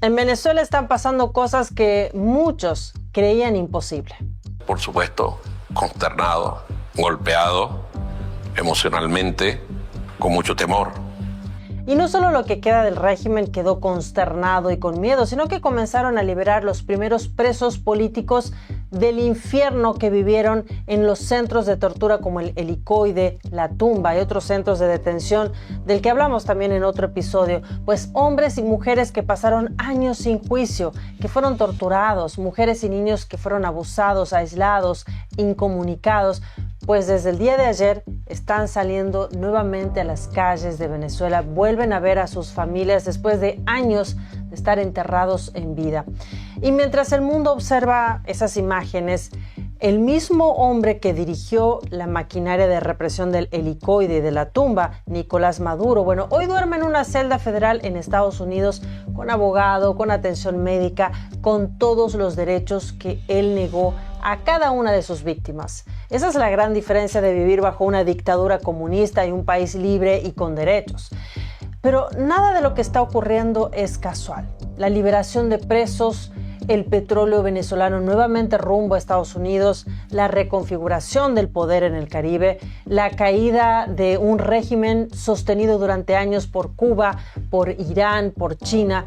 En Venezuela están pasando cosas que muchos creían imposible. Por supuesto, consternado, golpeado emocionalmente, con mucho temor. Y no solo lo que queda del régimen quedó consternado y con miedo, sino que comenzaron a liberar los primeros presos políticos del infierno que vivieron en los centros de tortura como el Helicoide, La Tumba y otros centros de detención del que hablamos también en otro episodio. Pues hombres y mujeres que pasaron años sin juicio, que fueron torturados, mujeres y niños que fueron abusados, aislados, incomunicados, pues desde el día de ayer están saliendo nuevamente a las calles de Venezuela, vuelven a ver a sus familias después de años de estar enterrados en vida. Y mientras el mundo observa esas imágenes, el mismo hombre que dirigió la maquinaria de represión del Helicoide y de La Tumba, Nicolás Maduro, hoy duerme en una celda federal en Estados Unidos con abogado, con atención médica, con todos los derechos que él negó a cada una de sus víctimas. Esa es la gran diferencia de vivir bajo una dictadura comunista y un país libre y con derechos. Pero nada de lo que está ocurriendo es casual. La liberación de presos, el petróleo venezolano nuevamente rumbo a Estados Unidos, la reconfiguración del poder en el Caribe, la caída de un régimen sostenido durante años por Cuba, por Irán, por China.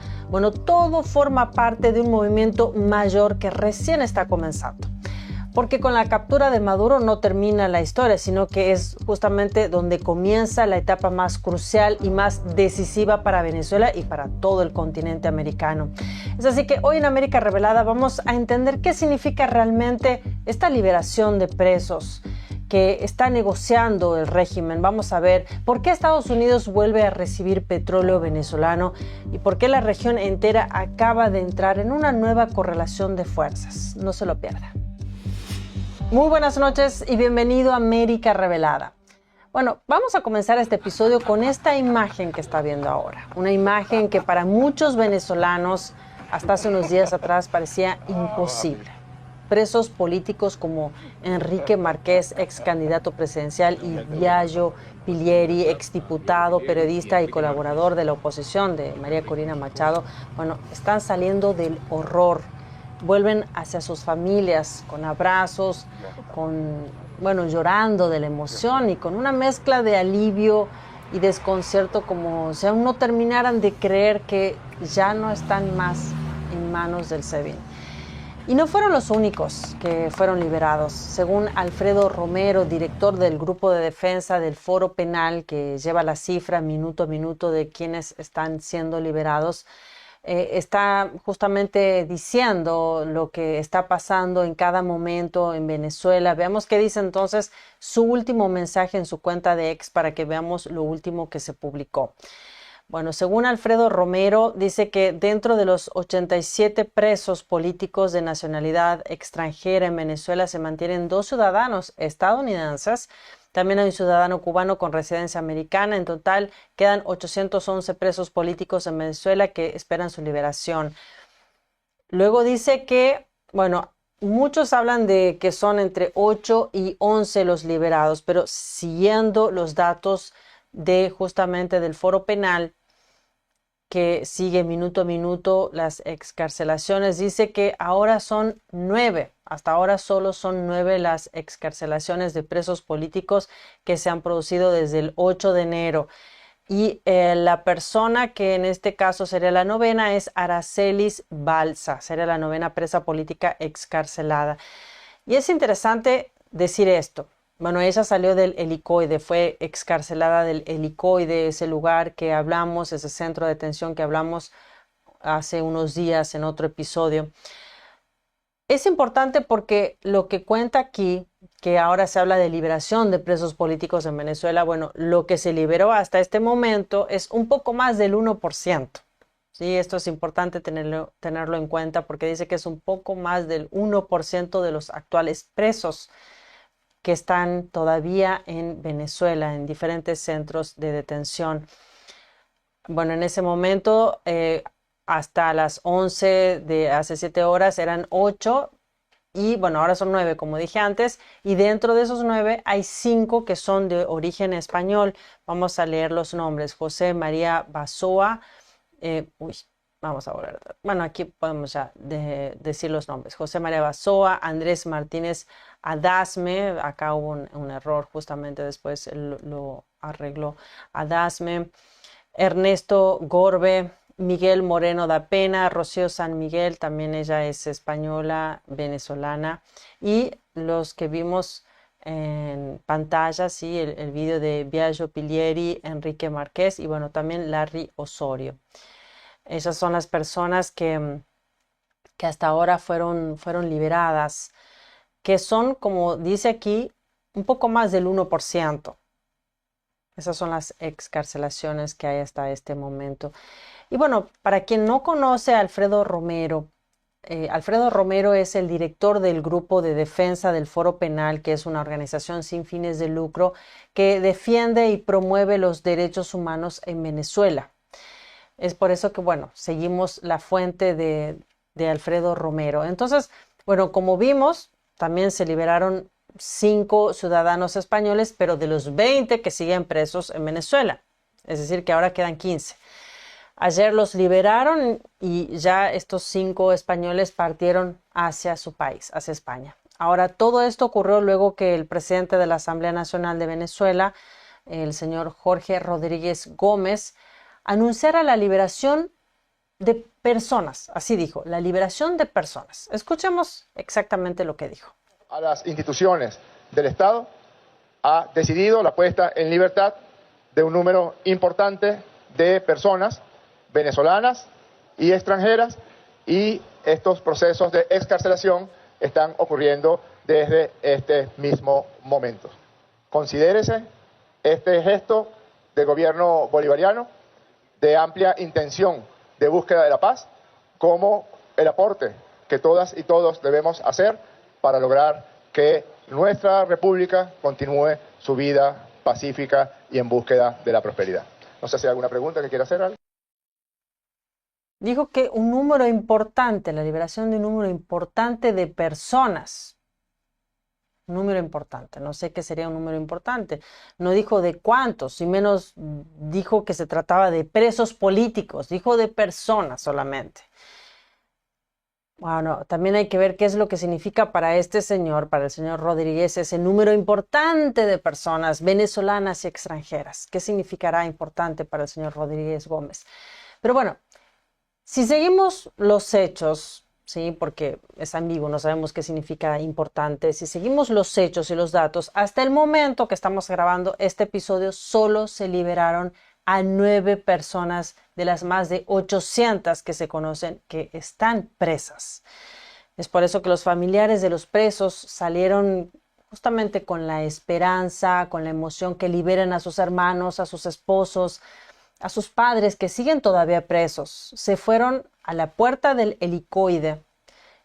Todo forma parte de un movimiento mayor que recién está comenzando. Porque con la captura de Maduro no termina la historia, sino que es justamente donde comienza la etapa más crucial y más decisiva para Venezuela y para todo el continente americano. Es así que hoy en América Revelada vamos a entender qué significa realmente esta liberación de presos que está negociando el régimen. Vamos a ver por qué Estados Unidos vuelve a recibir petróleo venezolano y por qué la región entera acaba de entrar en una nueva correlación de fuerzas. No se lo pierda. Muy buenas noches y bienvenido a América Revelada. Vamos a comenzar este episodio con esta imagen que está viendo ahora. Una imagen que para muchos venezolanos hasta hace unos días atrás parecía imposible. Presos políticos como Enrique Márquez, ex candidato presidencial, y Yayo Pilieri, exdiputado, periodista y colaborador de la oposición de María Corina Machado, están saliendo del horror. Vuelven hacia sus familias con abrazos, llorando de la emoción y con una mezcla de alivio y desconcierto, como si aún no terminaran de creer que ya no están más en manos del SEBIN. Y no fueron los únicos que fueron liberados. Según Alfredo Romero, director del Grupo de Defensa del Foro Penal, que lleva la cifra minuto a minuto de quienes están siendo liberados, está justamente diciendo lo que está pasando en cada momento en Venezuela. Veamos qué dice entonces su último mensaje en su cuenta de X para que veamos lo último que se publicó. Según Alfredo Romero, dice que dentro de los 87 presos políticos de nacionalidad extranjera en Venezuela se mantienen 2 ciudadanos estadounidenses. También hay un ciudadano cubano con residencia americana. En total quedan 811 presos políticos en Venezuela que esperan su liberación. Luego dice que, muchos hablan de que son entre 8 y 11 los liberados, pero siguiendo los datos de justamente del Foro Penal, que sigue minuto a minuto las excarcelaciones, dice que ahora son 9. Hasta ahora solo son 9 las excarcelaciones de presos políticos que se han producido desde el 8 de enero. Y la persona que en este caso sería la 9ª es Aracelis Balsa, sería la 9ª presa política excarcelada. Y es interesante decir esto. Ella salió del Helicoide, fue excarcelada del Helicoide, ese lugar que hablamos, ese centro de detención que hablamos hace unos días en otro episodio. Es importante porque lo que cuenta aquí, que ahora se habla de liberación de presos políticos en Venezuela, lo que se liberó hasta este momento es un poco más del 1%. Sí, esto es importante tenerlo en cuenta porque dice que es un poco más del 1% de los actuales presos que están todavía en Venezuela, en diferentes centros de detención. En ese momento, hasta las 11 de hace 7 horas eran 8 y ahora son 9, como dije antes, y dentro de esos 9 hay 5 que son de origen español. Vamos a leer los nombres: José María Basoa, Vamos a volver. Bueno, aquí podemos ya decir los nombres. José María Basoa, Andrés Martínez Adasme. Acá hubo un error, justamente después lo arregló Adasme. Ernesto Gorbe, Miguel Moreno da Pena, Rocío San Miguel, también ella es española, venezolana. Y los que vimos en pantalla, sí, el video de Biagio Pilieri, Enrique Márquez y bueno, también Larry Osorio. Esas son las personas que hasta ahora fueron liberadas, que son, como dice aquí, un poco más del 1%. Esas son las excarcelaciones que hay hasta este momento. Y bueno, para quien no conoce a Alfredo Romero es el director del Grupo de Defensa del Foro Penal, que es una organización sin fines de lucro que defiende y promueve los derechos humanos en Venezuela. Es por eso que, bueno, seguimos la fuente de Alfredo Romero. Entonces, bueno, como vimos, también se liberaron 5 ciudadanos españoles, pero de los 20 que siguen presos en Venezuela. Es decir, que ahora quedan 15. Ayer los liberaron y ya estos 5 españoles partieron hacia su país, hacia España. Ahora, todo esto ocurrió luego que el presidente de la Asamblea Nacional de Venezuela, el señor Jorge Rodríguez Gómez, anunciara la liberación de personas. Así dijo, la liberación de personas. Escuchemos exactamente lo que dijo. A las instituciones del Estado ha decidido la puesta en libertad de un número importante de personas venezolanas y extranjeras, y estos procesos de excarcelación están ocurriendo desde este mismo momento. Considérese este gesto de gobierno bolivariano de amplia intención de búsqueda de la paz como el aporte que todas y todos debemos hacer para lograr que nuestra república continúe su vida pacífica y en búsqueda de la prosperidad. No sé si hay alguna pregunta que quiera hacer, ¿alguien? Dijo que un número importante, la liberación de un número importante de personas. Un número importante, no sé qué sería un número importante. No dijo de cuántos, y menos dijo que se trataba de presos políticos, dijo de personas solamente. Bueno, también hay que ver qué es lo que significa para este señor, para el señor Rodríguez, ese número importante de personas venezolanas y extranjeras. ¿Qué significará importante para el señor Rodríguez Gómez? Pero bueno, si seguimos los hechos, ¿sí? Porque es ambiguo, no sabemos qué significa importante. Si seguimos los hechos y los datos, hasta el momento que estamos grabando este episodio, solo se liberaron a 9 personas de las más de 800 que se conocen que están presas. Es por eso que los familiares de los presos salieron justamente con la esperanza, con la emoción que liberen a sus hermanos, a sus esposos, a sus padres que siguen todavía presos. Se fueron a la puerta del Helicoide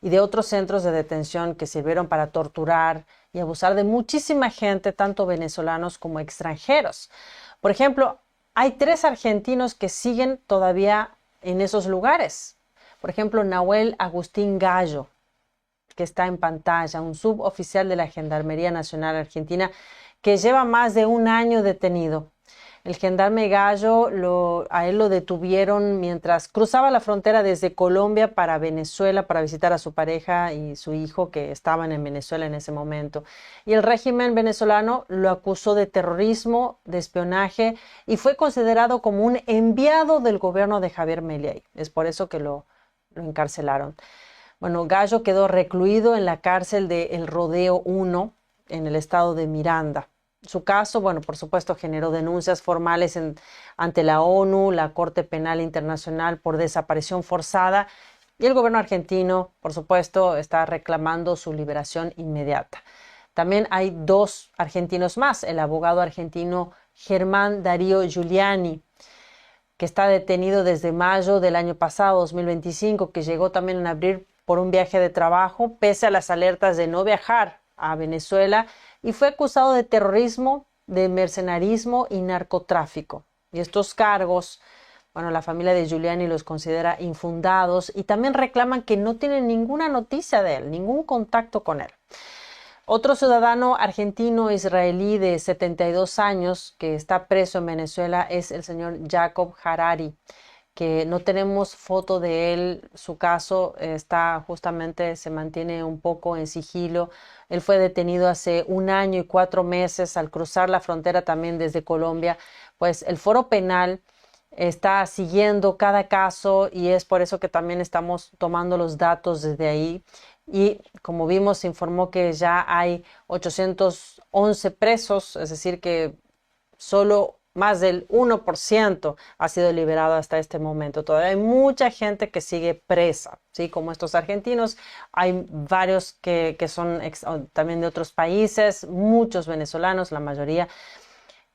y de otros centros de detención que sirvieron para torturar y abusar de muchísima gente, tanto venezolanos como extranjeros. Por ejemplo, hay 3 argentinos que siguen todavía en esos lugares. Por ejemplo, Nahuel Agustín Gallo, que está en pantalla, un suboficial de la Gendarmería Nacional Argentina que lleva más de 1 año detenido. El gendarme Gallo, a él lo detuvieron mientras cruzaba la frontera desde Colombia para Venezuela para visitar a su pareja y su hijo que estaban en Venezuela en ese momento. Y el régimen venezolano lo acusó de terrorismo, de espionaje y fue considerado como un enviado del gobierno de Javier Milei. Es por eso que lo encarcelaron. Bueno, Gallo quedó recluido en la cárcel de El Rodeo 1 en el estado de Miranda. Su caso, bueno, por supuesto, generó denuncias formales ante la ONU, la Corte Penal Internacional por desaparición forzada y el gobierno argentino, por supuesto, está reclamando su liberación inmediata. También hay 2 argentinos más, el abogado argentino Germán Darío Giuliani, que está detenido desde mayo del año pasado, 2025, que llegó también en abril por un viaje de trabajo, pese a las alertas de no viajar a Venezuela, y fue acusado de terrorismo, de mercenarismo y narcotráfico. Y estos cargos, bueno, la familia de Giuliani los considera infundados y también reclaman que no tienen ninguna noticia de él, ningún contacto con él. Otro ciudadano argentino-israelí de 72 años que está preso en Venezuela es el señor Jacob Harari, que no tenemos foto de él. Su caso está justamente, se mantiene un poco en sigilo. Él fue detenido hace 1 año y 4 meses al cruzar la frontera también desde Colombia. Pues el Foro Penal está siguiendo cada caso y es por eso que también estamos tomando los datos desde ahí. Y como vimos, se informó que ya hay 811 presos, es decir, que solo más del 1% ha sido liberado hasta este momento. Todavía hay mucha gente que sigue presa, ¿sí? Como estos argentinos. Hay varios que son también de otros países, muchos venezolanos, la mayoría.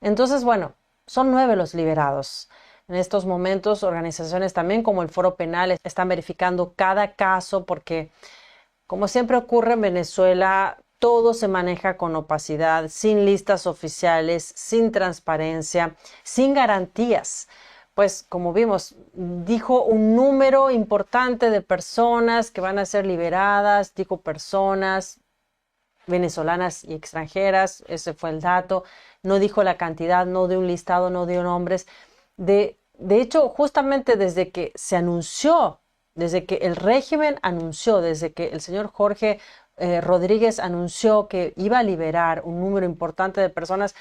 Entonces, bueno, son 9 los liberados. En estos momentos, organizaciones también como el Foro Penal están verificando cada caso porque, como siempre ocurre en Venezuela, todo se maneja con opacidad, sin listas oficiales, sin transparencia, sin garantías. Pues como vimos, dijo un número importante de personas que van a ser liberadas, dijo personas venezolanas y extranjeras, ese fue el dato. No dijo la cantidad, no dio un listado, no dio nombres. De hecho, justamente desde que se anunció, desde que el régimen anunció, desde que el señor Jorge Rodríguez anunció que iba a liberar un número importante de personas,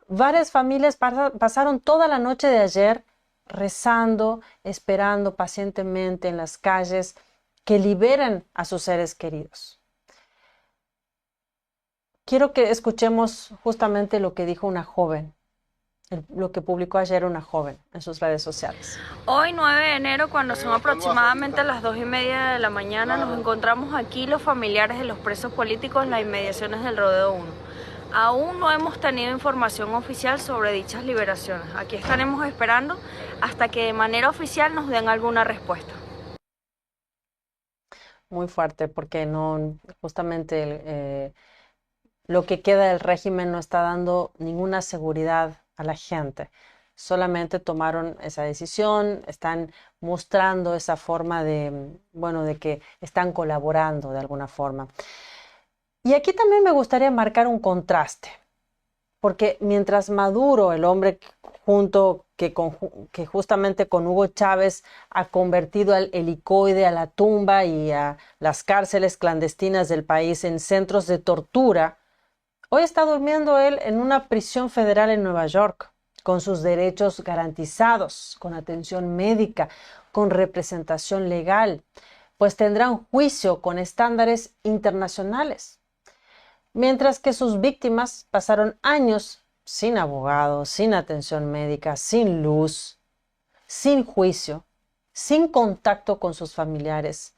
varias familias pasaron toda la noche de ayer rezando, esperando pacientemente en las calles que liberen a sus seres queridos. Quiero que escuchemos justamente lo que dijo una joven, lo que publicó ayer una joven en sus redes sociales. Hoy, 9 de enero, cuando son aproximadamente las 2:30 de la mañana, nos encontramos aquí los familiares de los presos políticos en las inmediaciones del Rodeo 1. Aún no hemos tenido información oficial sobre dichas liberaciones. Aquí estaremos esperando hasta que de manera oficial nos den alguna respuesta. Muy fuerte, porque no, justamente lo que queda del régimen no está dando ninguna seguridad a la gente. Solamente tomaron esa decisión, están mostrando esa forma de, bueno, de que están colaborando de alguna forma. Y aquí también me gustaría marcar un contraste, porque mientras Maduro, el hombre que justamente con Hugo Chávez ha convertido al helicoide, a la tumba y a las cárceles clandestinas del país en centros de tortura, hoy está durmiendo él en una prisión federal en Nueva York, con sus derechos garantizados, con atención médica, con representación legal, pues tendrá un juicio con estándares internacionales. Mientras que sus víctimas pasaron años sin abogado, sin atención médica, sin luz, sin juicio, sin contacto con sus familiares.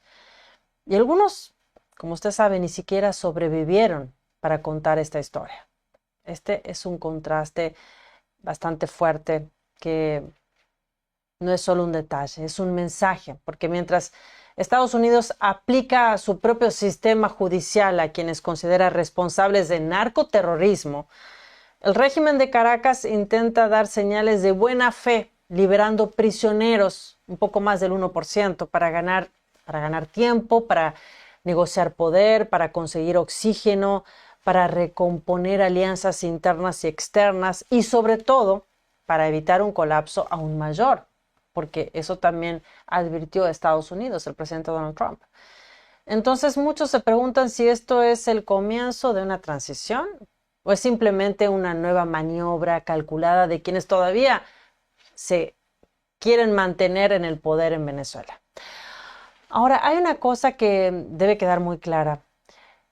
Y algunos, como usted sabe, ni siquiera sobrevivieron para contar esta historia. Este es un contraste bastante fuerte que no es solo un detalle, es un mensaje, porque mientras Estados Unidos aplica su propio sistema judicial a quienes considera responsables de narcoterrorismo, el régimen de Caracas intenta dar señales de buena fe, liberando prisioneros, un poco más del 1%, para ganar tiempo, para negociar poder, para conseguir oxígeno, para recomponer alianzas internas y externas y sobre todo para evitar un colapso aún mayor, porque eso también advirtió a Estados Unidos, el presidente Donald Trump. Entonces muchos se preguntan si esto es el comienzo de una transición o es simplemente una nueva maniobra calculada de quienes todavía se quieren mantener en el poder en Venezuela. Ahora, hay una cosa que debe quedar muy clara.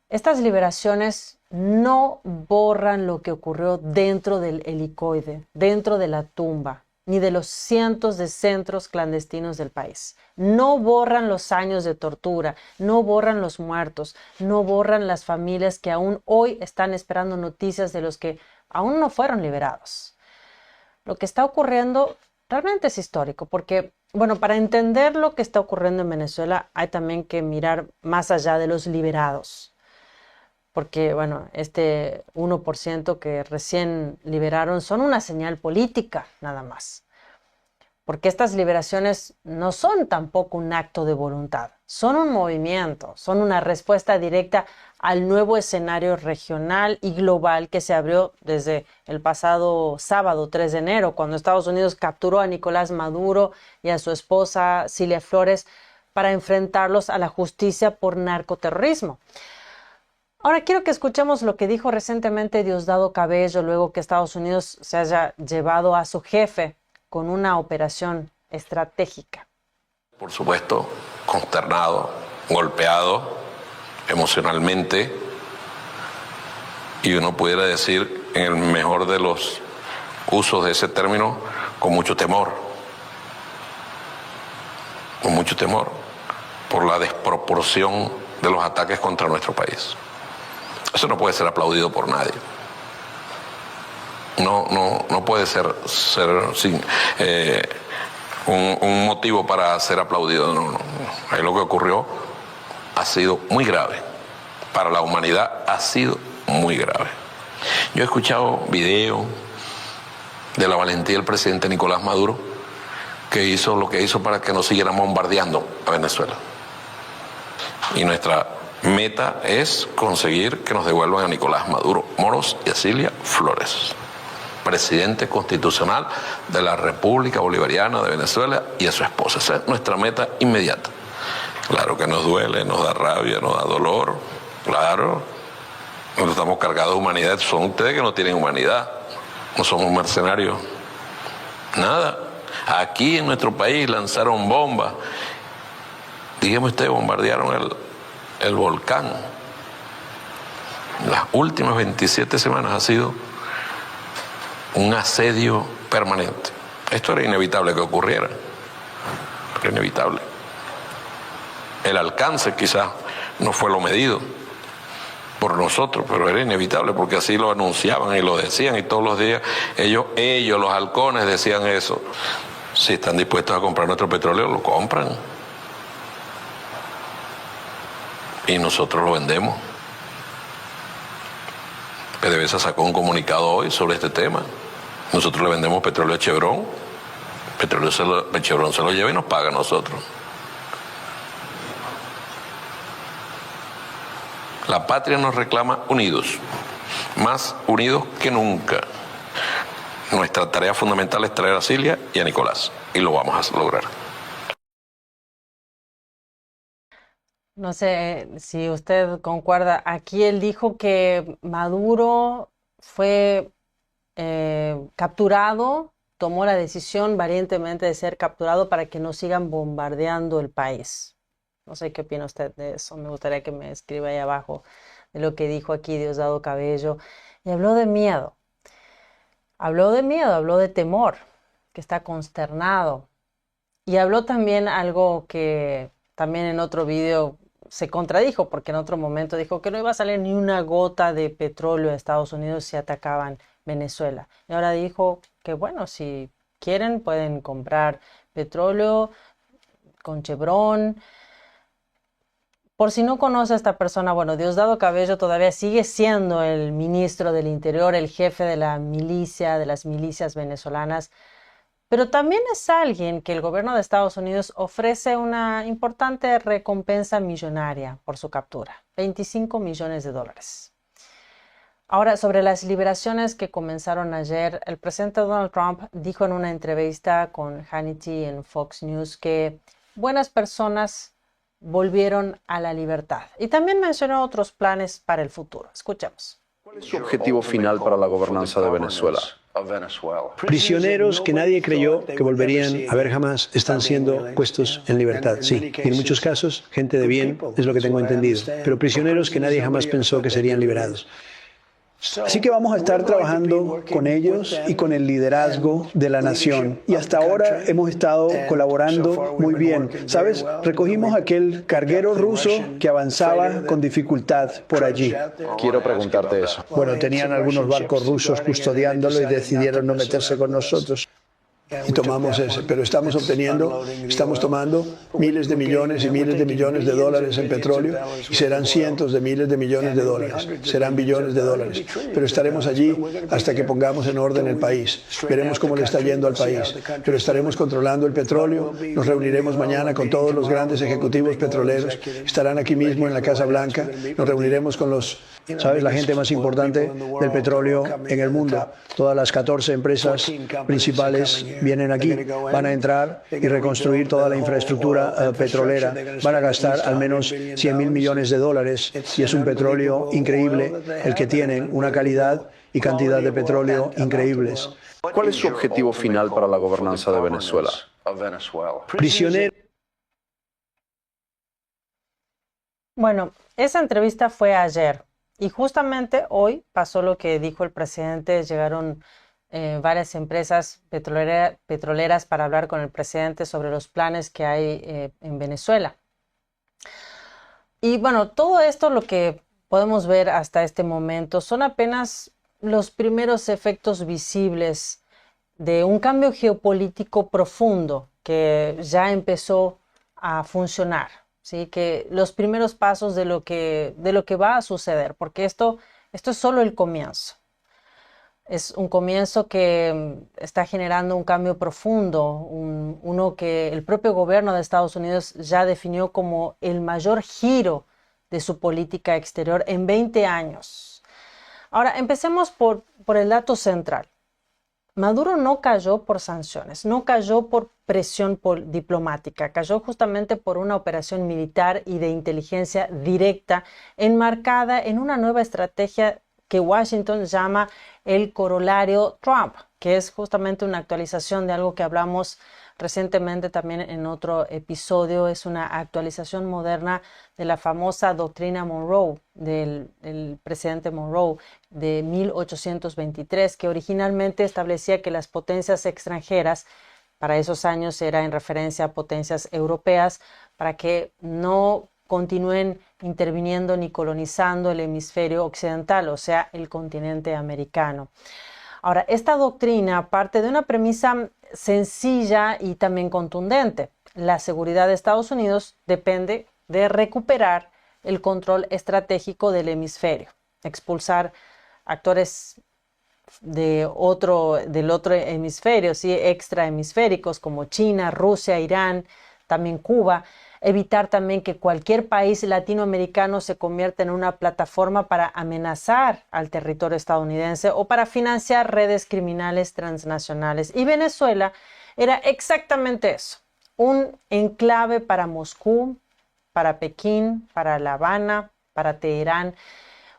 Estas liberaciones no borran lo que ocurrió dentro del helicoide, dentro de la tumba, ni de los cientos de centros clandestinos del país. No borran los años de tortura, no borran los muertos, no borran las familias que aún hoy están esperando noticias de los que aún no fueron liberados. Lo que está ocurriendo realmente es histórico, porque, bueno, para entender lo que está ocurriendo en Venezuela hay también que mirar más allá de los liberados. Porque, bueno, este 1% que recién liberaron son una señal política, nada más. porque estas liberaciones no son tampoco un acto de voluntad, son un movimiento, son una respuesta directa al nuevo escenario regional y global que se abrió desde el pasado sábado 3 de enero, cuando Estados Unidos capturó a Nicolás Maduro y a su esposa Cilia Flores para enfrentarlos a la justicia por narcoterrorismo. Ahora quiero que escuchemos lo que dijo recientemente Diosdado Cabello luego que Estados Unidos se haya llevado a su jefe con una operación estratégica. Por supuesto, consternado, golpeado emocionalmente, y uno pudiera decir, en el mejor de los usos de ese término, con mucho temor por la desproporción de los ataques contra nuestro país. Eso no puede ser aplaudido por nadie. No puede ser sin un motivo para ser aplaudido. No. Ahí lo que ocurrió ha sido muy grave. Para la humanidad ha sido muy grave. Yo he escuchado videos de la valentía del presidente Nicolás Maduro, que hizo lo que hizo para que nos siguieran bombardeando a Venezuela. Y nuestra meta es conseguir que nos devuelvan a Nicolás Maduro Moros y a Cilia Flores, presidente constitucional de la República Bolivariana de Venezuela, y a su esposa. Esa es nuestra meta inmediata. Claro que nos duele, nos da rabia, nos da dolor, claro. Nosotros estamos cargados de humanidad. Son ustedes que no tienen humanidad. No somos mercenarios. Nada. Aquí en nuestro país lanzaron bombas. Dígame usted, bombardearon el volcán. Las últimas 27 semanas ha sido un asedio permanente. Esto era inevitable que ocurriera. Era inevitable. El alcance quizás no fue lo medido por nosotros, pero era inevitable porque así lo anunciaban y lo decían, y todos los días ellos los halcones decían eso. Si están dispuestos a comprar nuestro petróleo, lo compran. Y nosotros lo vendemos. PDVSA sacó un comunicado hoy sobre este tema. Nosotros le vendemos petróleo a Chevron. Chevron se lo lleva y nos paga a nosotros. La patria nos reclama unidos, más unidos que nunca. Nuestra tarea fundamental es traer a Cilia y a Nicolás, y lo vamos a lograr. No sé si usted concuerda. Aquí él dijo que Maduro fue capturado, tomó la decisión valientemente de ser capturado para que no sigan bombardeando el país. No sé qué opina usted de eso. Me gustaría que me escriba ahí abajo de lo que dijo aquí Diosdado Cabello. Y habló de miedo. Habló de temor, que está consternado. Y habló también algo que también en otro video se contradijo, porque en otro momento dijo que no iba a salir ni una gota de petróleo a Estados Unidos si atacaban Venezuela. Y ahora dijo que bueno, si quieren pueden comprar petróleo con Chevron. Por si no conoce a esta persona, bueno, Diosdado Cabello todavía sigue siendo el ministro del Interior, el jefe de la milicia, de las milicias venezolanas, pero también es alguien que el gobierno de Estados Unidos ofrece una importante recompensa millonaria por su captura, $25 millones. Ahora, sobre las liberaciones que comenzaron ayer, el presidente Donald Trump dijo en una entrevista con Hannity en Fox News que buenas personas volvieron a la libertad. Y también mencionó otros planes para el futuro. Escuchemos. ¿Cuál es su objetivo final para la gobernanza de Venezuela? Prisioneros que nadie creyó que volverían a ver jamás están siendo puestos en libertad, sí. Y en muchos casos, gente de bien, es lo que tengo entendido. Pero prisioneros que nadie jamás pensó que serían liberados. Así que vamos a estar trabajando con ellos y con el liderazgo de la nación. Y hasta ahora hemos estado colaborando muy bien. ¿Sabes? Recogimos aquel carguero ruso que avanzaba con dificultad por allí. Quiero preguntarte eso. Bueno, tenían algunos barcos rusos custodiándolo y decidieron no meterse con nosotros. y tomamos ese, pero estamos tomando miles de millones y miles de millones de dólares en petróleo y serán cientos de miles de millones de dólares, serán billones de dólares, pero estaremos allí hasta que pongamos en orden el país. Veremos cómo le está yendo al país, pero estaremos controlando el petróleo. Nos reuniremos mañana con todos los grandes ejecutivos petroleros, estarán aquí mismo en la Casa Blanca, nos reuniremos con ¿sabes? La gente más importante del petróleo en el mundo. Todas las 14 empresas principales vienen aquí, van a entrar y reconstruir toda la infraestructura petrolera. Van a gastar al menos $100.000 millones y es un petróleo increíble el que tienen, una calidad y cantidad de petróleo increíbles. ¿Cuál es su objetivo final para la gobernanza de Venezuela? Prisionero. Bueno, esa entrevista fue ayer y justamente hoy pasó lo que dijo el presidente. Llegaron varias empresas petroleras para hablar con el presidente sobre los planes que hay en Venezuela. Y bueno, todo esto, lo que podemos ver hasta este momento, son apenas los primeros efectos visibles de un cambio geopolítico profundo que ya empezó a funcionar. ¿Sí? Que los primeros pasos de lo que va a suceder, porque esto es solo el comienzo. Es un comienzo que está generando un cambio profundo, uno que el propio gobierno de Estados Unidos ya definió como el mayor giro de su política exterior en 20 años. Ahora, empecemos por el dato central. Maduro no cayó por sanciones, no cayó por presión diplomática, cayó justamente por una operación militar y de inteligencia directa enmarcada en una nueva estrategia que Washington llama el corolario Trump, que es justamente una actualización de algo que hablamos recientemente también en otro episodio. Es una actualización moderna de la famosa doctrina Monroe, del presidente Monroe de 1823, que originalmente establecía que las potencias extranjeras, para esos años era en referencia a potencias europeas, para que no continúen interviniendo ni colonizando el hemisferio occidental, o sea, el continente americano. Ahora, esta doctrina parte de una premisa sencilla y también contundente. La seguridad de Estados Unidos depende de recuperar el control estratégico del hemisferio, expulsar actores del otro hemisferio, ¿sí? Extrahemisféricos como China, Rusia, Irán, también Cuba. Evitar también que cualquier país latinoamericano se convierta en una plataforma para amenazar al territorio estadounidense o para financiar redes criminales transnacionales. Y Venezuela era exactamente eso, un enclave para Moscú, para Pekín, para La Habana, para Teherán,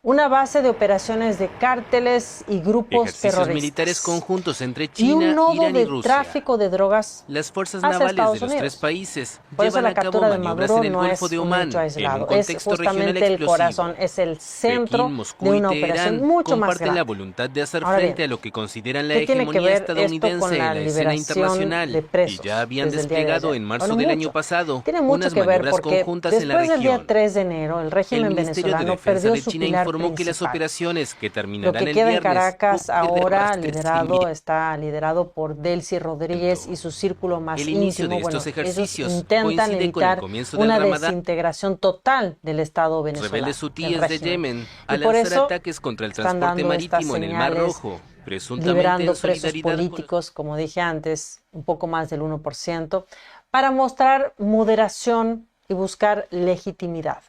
una base de operaciones de cárteles y grupos ejercicios terroristas. Militares conjuntos entre Y China, un nodo Irán y de Rusia. tráfico de drogas Las fuerzas hacia navales Estados de los Unidos. tres países Por eso llevan la a cabo captura de maniobras Maduro en el no Golfo es de un Omán hecho en aislado, un es contexto regional justamente el explosivo. corazón, es el centro Pekín, Moscú de y una operación Teherán mucho más comparten grande. la voluntad de hacer Ahora frente bien, a lo que consideran la ¿qué tiene que hegemonía ver esto con estadounidense la en la escena liberación internacional? de presos Y ya habían desde el día de desplegado ayer? en marzo Bueno, del mucho. año pasado Tiene mucho unas que ver maniobras porque conjuntas en la después del día región. 3 de enero el régimen El Ministerio de venezolano Defensa perdió de su China pilar informó que las principal. operaciones que Lo terminarán que el queda en viernes Caracas ahora abastecimiento. está liderado por Delcy Rodríguez y su círculo más El inicio íntimo. de estos Ellos ejercicios intentan coincide con el evitar comienzo del una Ramadán. desintegración total del Estado venezolano. Rebeldes del hutíes de régimen. Yemen Y a por lanzar eso ataques contra el están transporte dando estas marítimo en el Mar señales, Rojo, presuntamente liberando en presos solidaridad con los políticos, como dije antes, un poco más del 1%, para mostrar moderación y buscar legitimidad,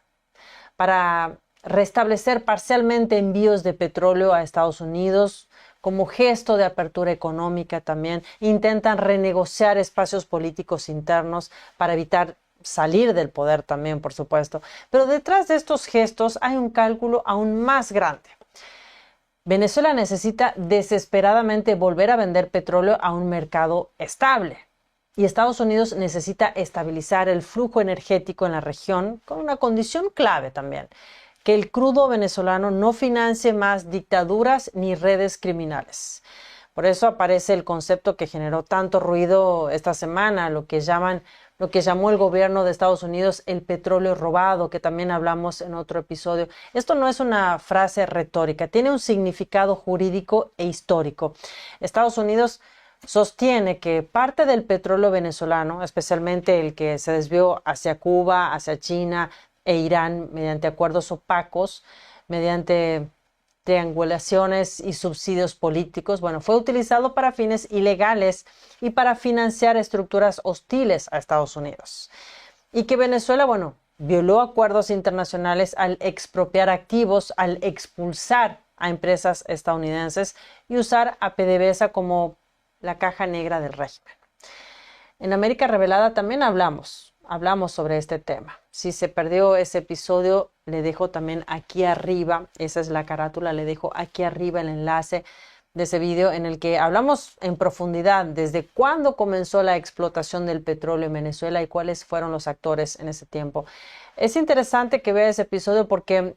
para restablecer parcialmente envíos de petróleo a Estados Unidos. Como gesto de apertura económica también intentan renegociar espacios políticos internos para evitar salir del poder también, por supuesto. Pero detrás de estos gestos hay un cálculo aún más grande. Venezuela necesita desesperadamente volver a vender petróleo a un mercado estable. Y Estados Unidos necesita estabilizar el flujo energético en la región con una condición clave también: que el crudo venezolano no financie más dictaduras ni redes criminales. Por eso aparece el concepto que generó tanto ruido esta semana, lo que llamó el gobierno de Estados Unidos el petróleo robado, que también hablamos en otro episodio. Esto no es una frase retórica, tiene un significado jurídico e histórico. Estados Unidos sostiene que parte del petróleo venezolano, especialmente el que se desvió hacia Cuba, hacia China e Irán mediante acuerdos opacos, mediante triangulaciones y subsidios políticos, bueno, fue utilizado para fines ilegales y para financiar estructuras hostiles a Estados Unidos. Y que Venezuela, bueno, violó acuerdos internacionales al expropiar activos, al expulsar a empresas estadounidenses y usar a PDVSA como la caja negra del régimen. En América Revelada también hablamos sobre este tema. Si se perdió ese episodio, le dejo también aquí arriba, esa es la carátula, le dejo aquí arriba el enlace de ese video en el que hablamos en profundidad desde cuándo comenzó la explotación del petróleo en Venezuela y cuáles fueron los actores en ese tiempo. Es interesante que vea ese episodio porque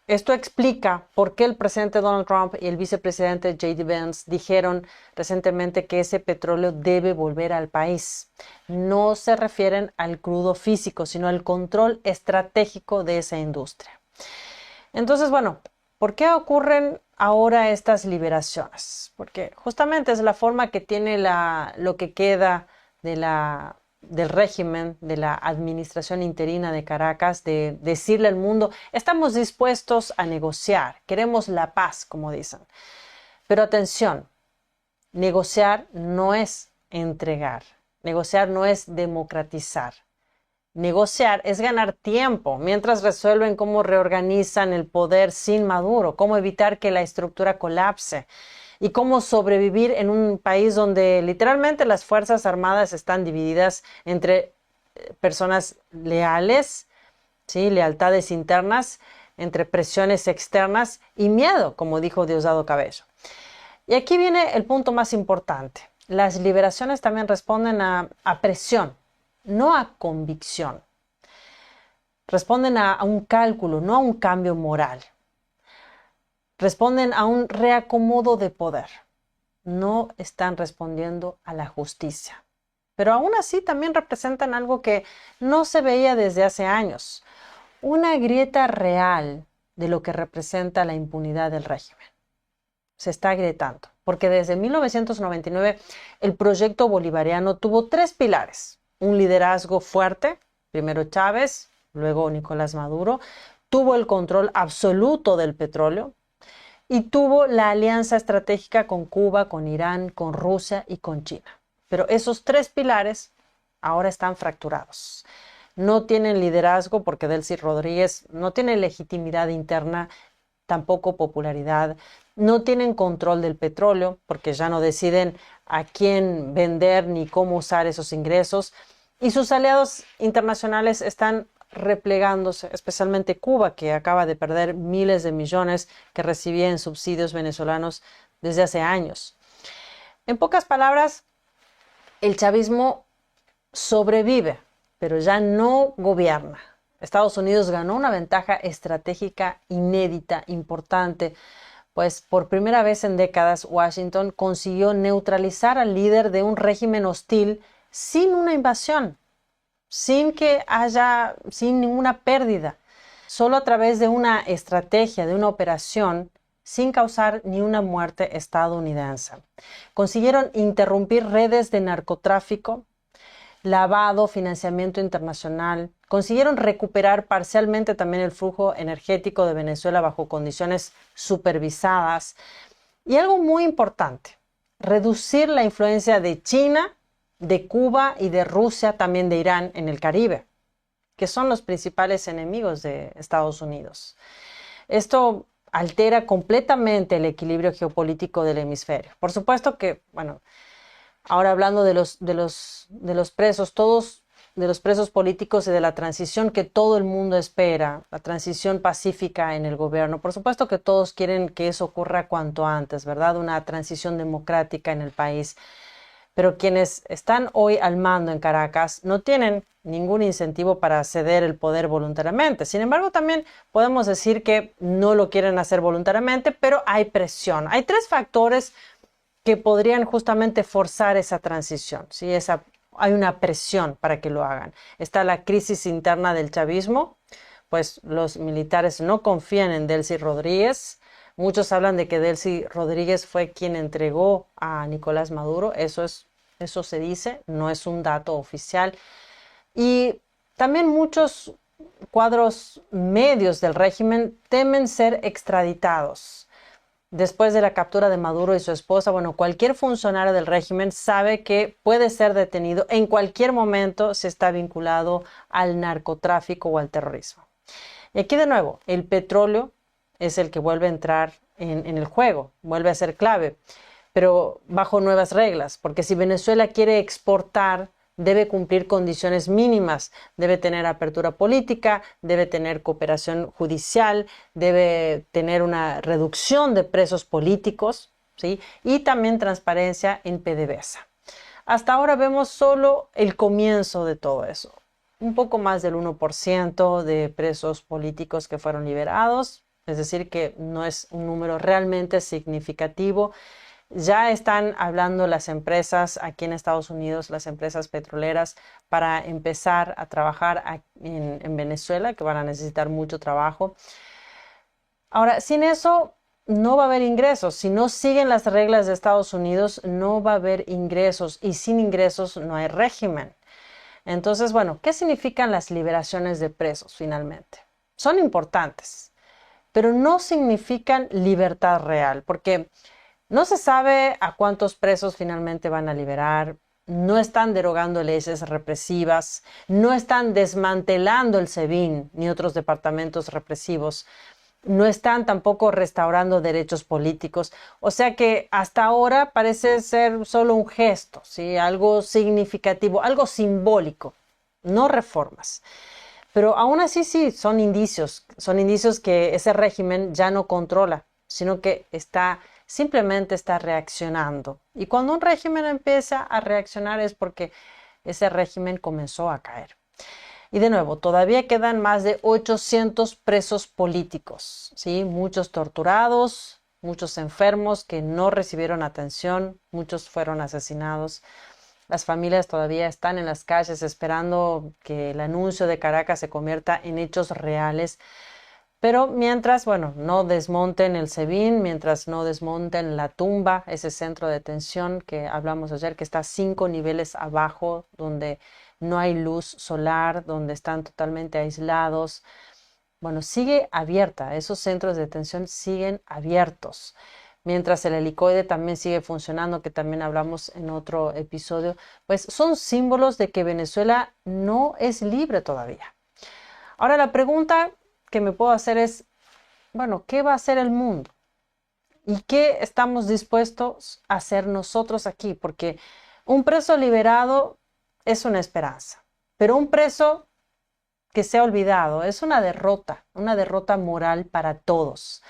esto explica por qué el presidente Donald Trump y el vicepresidente J.D. Vance dijeron recientemente que ese petróleo debe volver al país. No se refieren al crudo físico, sino al control estratégico de esa industria. Entonces, bueno, ¿por qué ocurren ahora estas liberaciones? Porque justamente es la forma que tiene lo que queda del régimen, de la administración interina de Caracas, de decirle al mundo, estamos dispuestos a negociar, queremos la paz, como dicen. Pero atención, negociar no es entregar, negociar no es democratizar. Negociar es ganar tiempo mientras resuelven cómo reorganizan el poder sin Maduro, cómo evitar que la estructura colapse y cómo sobrevivir en un país donde literalmente las Fuerzas Armadas están divididas entre personas leales, ¿sí? Lealtades internas, entre presiones externas y miedo, como dijo Diosdado Cabello. Y aquí viene el punto más importante. Las liberaciones también responden a presión, no a convicción. Responden a un cálculo, no a un cambio moral. Responden a un reacomodo de poder. No están respondiendo a la justicia. Pero aún así también representan algo que no se veía desde hace años. Una grieta real de lo que representa la impunidad del régimen. Se está agrietando. Porque desde 1999 el proyecto bolivariano tuvo 3 pilares. Un liderazgo fuerte, primero Chávez, luego Nicolás Maduro. Tuvo el control absoluto del petróleo. Y tuvo la alianza estratégica con Cuba, con Irán, con Rusia y con China. Pero esos 3 pilares ahora están fracturados. No tienen liderazgo porque Delcy Rodríguez no tiene legitimidad interna, tampoco popularidad. No tienen control del petróleo porque ya no deciden a quién vender ni cómo usar esos ingresos. Y sus aliados internacionales están replegándose, especialmente Cuba, que acaba de perder miles de millones que recibía en subsidios venezolanos desde hace años. En pocas palabras, el chavismo sobrevive, pero ya no gobierna. Estados Unidos ganó una ventaja estratégica inédita, importante, pues por primera vez en décadas Washington consiguió neutralizar al líder de un régimen hostil sin una invasión. Sin ninguna pérdida, solo a través de una estrategia, de una operación, sin causar ni una muerte estadounidense. Consiguieron interrumpir redes de narcotráfico, lavado, financiamiento internacional, consiguieron recuperar parcialmente también el flujo energético de Venezuela bajo condiciones supervisadas y algo muy importante, reducir la influencia de China, de Cuba y de Rusia, también de Irán en el Caribe, que son los principales enemigos de Estados Unidos. Esto altera completamente el equilibrio geopolítico del hemisferio. Por supuesto que, bueno, ahora hablando de los presos, de los presos políticos y de la transición que todo el mundo espera, la transición pacífica en el gobierno. Por supuesto que todos quieren que eso ocurra cuanto antes, ¿verdad? Una transición democrática en el país. Pero quienes están hoy al mando en Caracas no tienen ningún incentivo para ceder el poder voluntariamente. Sin embargo, también podemos decir que no lo quieren hacer voluntariamente, pero hay presión. Hay 3 factores que podrían justamente forzar esa transición, ¿sí? Hay una presión para que lo hagan. Está la crisis interna del chavismo, pues los militares no confían en Delcy Rodríguez, Muchos hablan de que Delcy Rodríguez fue quien entregó a Nicolás Maduro. Eso se dice, no es un dato oficial. Y también muchos cuadros medios del régimen temen ser extraditados. Después de la captura de Maduro y su esposa, bueno, cualquier funcionario del régimen sabe que puede ser detenido en cualquier momento si está vinculado al narcotráfico o al terrorismo. Y aquí de nuevo, el petróleo es el que vuelve a entrar en el juego, vuelve a ser clave, pero bajo nuevas reglas, porque si Venezuela quiere exportar, debe cumplir condiciones mínimas, debe tener apertura política, debe tener cooperación judicial, debe tener una reducción de presos políticos, ¿sí? Y también transparencia en PDVSA. Hasta ahora vemos solo el comienzo de todo eso. Un poco más del 1% de presos políticos que fueron liberados, es decir, que no es un número realmente significativo. Ya están hablando las empresas aquí en Estados Unidos, las empresas petroleras, para empezar a trabajar en Venezuela, que van a necesitar mucho trabajo. Ahora, sin eso no va a haber ingresos. Si no siguen las reglas de Estados Unidos, no va a haber ingresos, y sin ingresos no hay régimen. Entonces, bueno, ¿qué significan las liberaciones de presos finalmente? Son importantes, pero no significan libertad real, porque no se sabe a cuántos presos finalmente van a liberar, no están derogando leyes represivas, no están desmantelando el SEBIN ni otros departamentos represivos, no están tampoco restaurando derechos políticos. O sea que hasta ahora parece ser solo un gesto, ¿sí? Algo significativo, algo simbólico, no reformas. Pero aún así sí, son indicios que ese régimen ya no controla, sino que simplemente está reaccionando. Y cuando un régimen empieza a reaccionar es porque ese régimen comenzó a caer. Y de nuevo, todavía quedan más de 800 presos políticos, ¿sí? Muchos torturados, muchos enfermos que no recibieron atención, muchos fueron asesinados. Las familias todavía están en las calles esperando que el anuncio de Caracas se convierta en hechos reales. Pero mientras, bueno, no desmonten el SEBIN, mientras no desmonten la tumba, ese centro de detención que hablamos ayer, que está 5 niveles abajo, donde no hay luz solar, donde están totalmente aislados. Bueno, sigue abierta, esos centros de detención siguen abiertos. Mientras el helicoide también sigue funcionando, que también hablamos en otro episodio, pues son símbolos de que Venezuela no es libre todavía. Ahora la pregunta que me puedo hacer es, bueno, ¿qué va a hacer el mundo? ¿Y qué estamos dispuestos a hacer nosotros aquí? Porque un preso liberado es una esperanza, pero un preso que sea olvidado es una derrota moral para todos.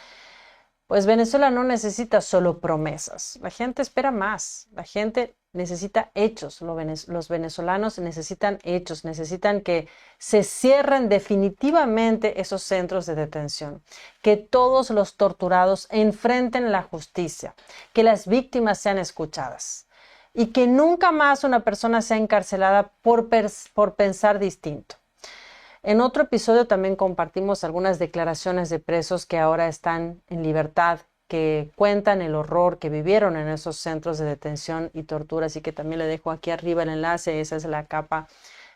Pues Venezuela no necesita solo promesas, la gente espera más, la gente necesita hechos, los venezolanos necesitan hechos, necesitan que se cierren definitivamente esos centros de detención, que todos los torturados enfrenten la justicia, que las víctimas sean escuchadas y que nunca más una persona sea encarcelada por pensar distinto. En otro episodio también compartimos algunas declaraciones de presos que ahora están en libertad, que cuentan el horror que vivieron en esos centros de detención y tortura, así que también le dejo aquí arriba el enlace, esa es la capa,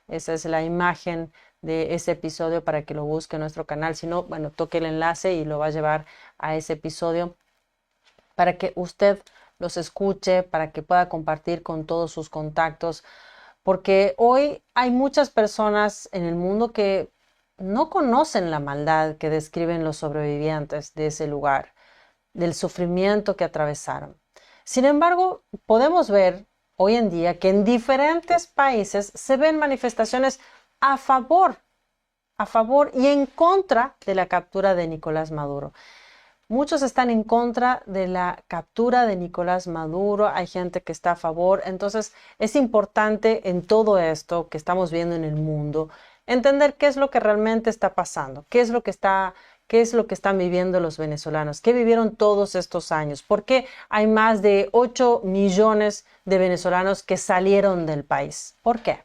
esa es la imagen de ese episodio para que lo busque en nuestro canal. Si no, bueno, toque el enlace y lo va a llevar a ese episodio para que usted los escuche, para que pueda compartir con todos sus contactos, porque hoy hay muchas personas en el mundo que no conocen la maldad que describen los sobrevivientes de ese lugar, del sufrimiento que atravesaron. Sin embargo, podemos ver hoy en día que en diferentes países se ven manifestaciones a favor y en contra de la captura de Nicolás Maduro. Muchos están en contra de la captura de Nicolás Maduro, hay gente que está a favor. Entonces es importante en todo esto que estamos viendo en el mundo entender qué es lo que realmente está pasando, qué es lo que están viviendo los venezolanos, qué vivieron todos estos años, por qué hay más de 8 millones de venezolanos que salieron del país, ¿por qué?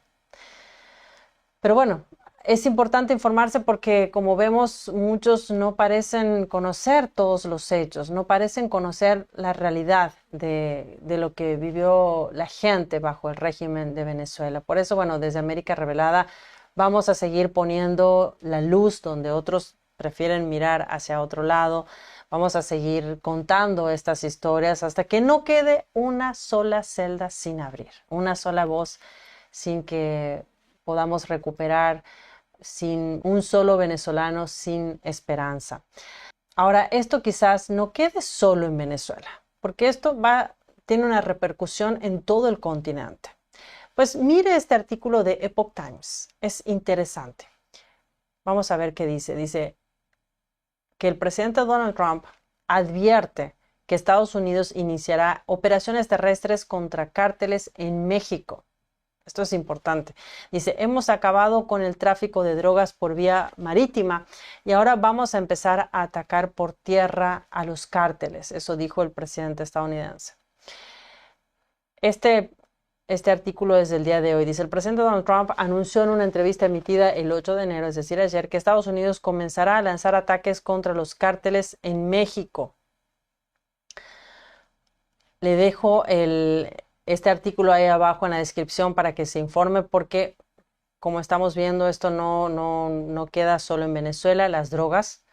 Pero bueno, Es importante informarse porque, como vemos, muchos no parecen conocer todos los hechos, no parecen conocer la realidad de lo que vivió la gente bajo el régimen de Venezuela. Por eso, bueno, desde América Revelada vamos a seguir poniendo la luz donde otros prefieren mirar hacia otro lado. Vamos a seguir contando estas historias hasta que no quede una sola celda sin abrir, una sola voz sin que podamos recuperar, sin un solo venezolano sin esperanza. Ahora, esto quizás no quede solo en Venezuela, porque esto tiene una repercusión en todo el continente. Pues mire este artículo de Epoch Times, es interesante. Vamos a ver qué dice. Dice que el presidente Donald Trump advierte que Estados Unidos iniciará operaciones terrestres contra cárteles en México. Esto es importante. Dice, hemos acabado con el tráfico de drogas por vía marítima y ahora vamos a empezar a atacar por tierra a los cárteles. Eso dijo el presidente estadounidense. Este artículo es del día de hoy. Dice, el presidente Donald Trump anunció en una entrevista emitida el 8 de enero, es decir, ayer, que Estados Unidos comenzará a lanzar ataques contra los cárteles en México. Le dejo este artículo ahí abajo en la descripción para que se informe porque, como estamos viendo, esto no queda solo en Venezuela. Las drogas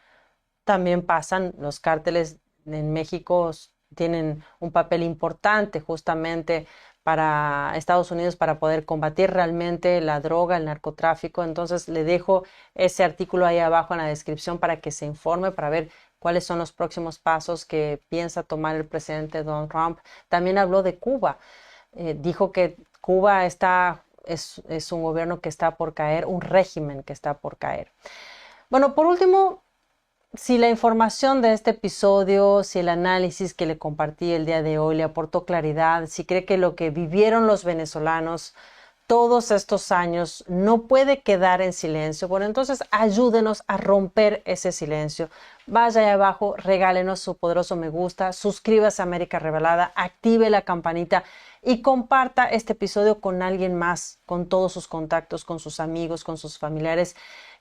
también pasan. Los cárteles en México tienen un papel importante justamente para Estados Unidos para poder combatir realmente la droga, el narcotráfico. Entonces le dejo ese artículo ahí abajo en la descripción para que se informe, para ver cuáles son los próximos pasos que piensa tomar el presidente Donald Trump. También habló de Cuba. Dijo que Cuba es un gobierno que está por caer, un régimen que está por caer. Bueno, por último, si la información de este episodio, si el análisis que le compartí el día de hoy le aportó claridad, si cree que lo que vivieron los venezolanos todos estos años no puede quedar en silencio, bueno, entonces ayúdenos a romper ese silencio. Vaya ahí abajo, regálenos su poderoso me gusta, suscríbase a América Revelada, active la campanita y comparta este episodio con alguien más, con todos sus contactos, con sus amigos, con sus familiares,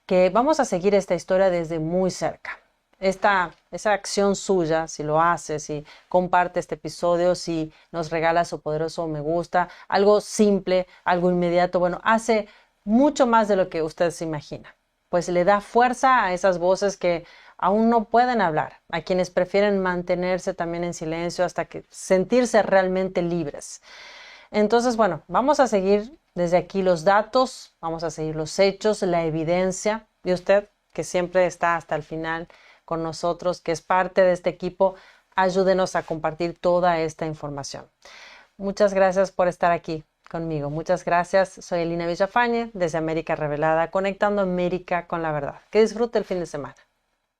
que vamos a seguir esta historia desde muy cerca. Esa acción suya, si lo hace, si comparte este episodio, si nos regala su poderoso me gusta, algo simple, algo inmediato, bueno, hace mucho más de lo que usted se imagina. Pues le da fuerza a esas voces que aún no pueden hablar, a quienes prefieren mantenerse también en silencio hasta que sentirse realmente libres. Entonces, bueno, vamos a seguir desde aquí los datos, vamos a seguir los hechos, la evidencia de usted, que siempre está hasta el final con nosotros, que es parte de este equipo. Ayúdenos a compartir toda esta información. Muchas gracias por estar aquí conmigo. Muchas gracias. Soy Elina Villafañe desde América Revelada, conectando América con la verdad. Que disfrute el fin de semana.